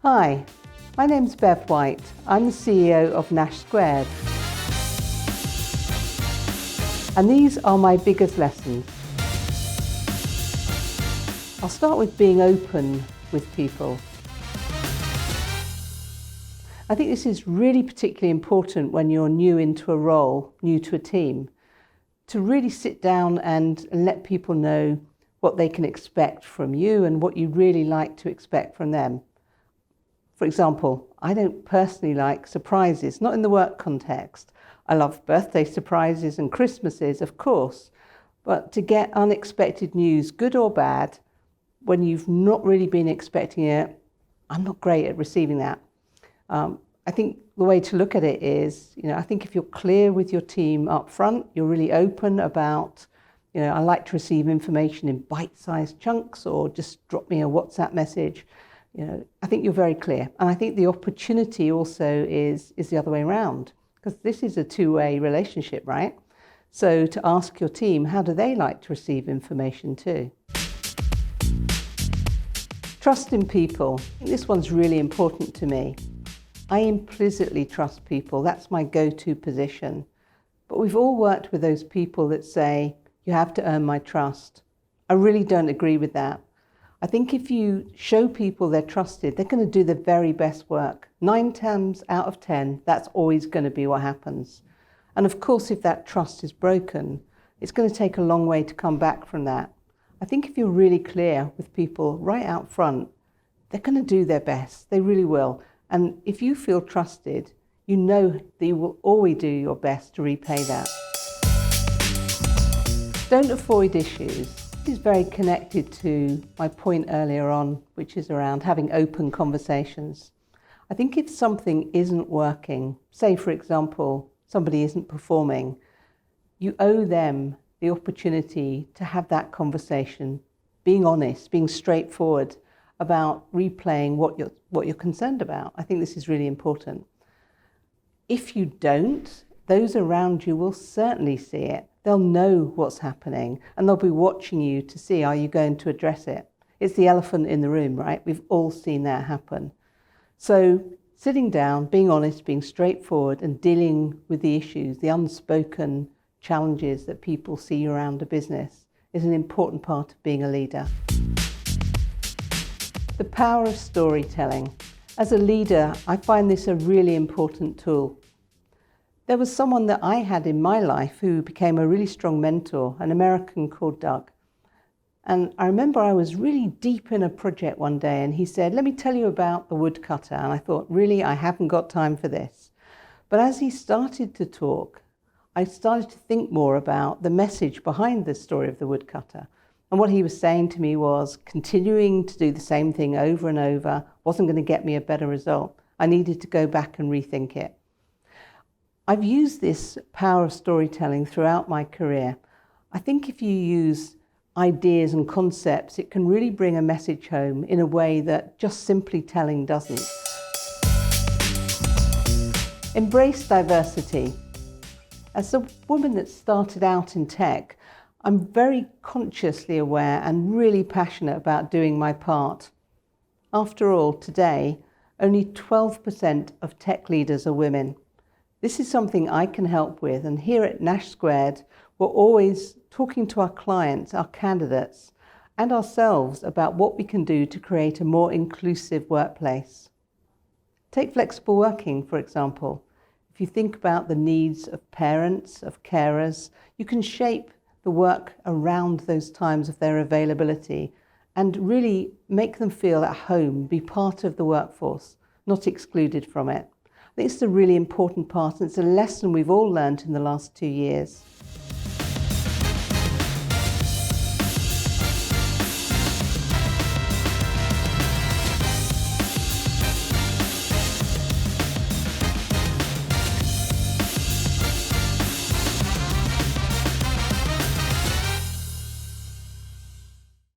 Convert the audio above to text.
Hi, my name's Bev White. I'm the CEO of Nash Squared. And these are my biggest lessons. I'll start with being open with people. I think this is really particularly important when you're new into a role, new to a team, to really sit down and let people know what they can expect from you and what you really like to expect from them. For example, I don't personally like surprises, not in the work context. I love birthday surprises and Christmases, of course, but to get unexpected news, good or bad, when you've not really been expecting it, I'm not great at receiving that. I think the way to look at it is, I think if you're clear with your team up front, you're really open about, I like to receive information in bite-sized chunks or just drop me a WhatsApp message. I think you're very clear. And I think the opportunity also is the other way around, because this is a two-way relationship, right? So to ask your team, how do they like to receive information too? Trust in people. I think this one's really important to me. I implicitly trust people. That's my go-to position. But we've all worked with those people that say, you have to earn my trust. I really don't agree with that. I think if you show people they're trusted, they're going to do the very best work. 9 times out of 10, that's always going to be what happens. And of course, if that trust is broken, it's going to take a long way to come back from that. I think if you're really clear with people right out front, they're going to do their best. They really will. And if you feel trusted, you know that you will always do your best to repay that. Don't avoid issues. This is very connected to my point earlier on, which is around having open conversations. I think if something isn't working, say for example, somebody isn't performing, you owe them the opportunity to have that conversation, being honest, being straightforward about replaying what you're concerned about. I think this is really important. If you don't, those around you will certainly see it. They'll know what's happening and they'll be watching you to see, are you going to address it? It's the elephant in the room, right? We've all seen that happen. So sitting down, being honest, being straightforward and dealing with the issues, the unspoken challenges that people see around a business is an important part of being a leader. The power of storytelling. As a leader, I find this a really important tool. There was someone that I had in my life who became a really strong mentor, an American called Doug. And I remember I was really deep in a project one day and he said, let me tell you about the woodcutter. And I thought, really, I haven't got time for this. But as he started to talk, I started to think more about the message behind the story of the woodcutter. And what he was saying to me was continuing to do the same thing over and over wasn't going to get me a better result. I needed to go back and rethink it. I've used this power of storytelling throughout my career. I think if you use ideas and concepts, it can really bring a message home in a way that just simply telling doesn't. Embrace diversity. As a woman that started out in tech, I'm very consciously aware and really passionate about doing my part. After all, today, only 12% of tech leaders are women. This is something I can help with, and here at Nash Squared, we're always talking to our clients, our candidates, and ourselves about what we can do to create a more inclusive workplace. Take flexible working, for example. If you think about the needs of parents, of carers, you can shape the work around those times of their availability and really make them feel at home, be part of the workforce, not excluded from it. I think it's a really important part, and it's a lesson we've all learned in the last 2 years.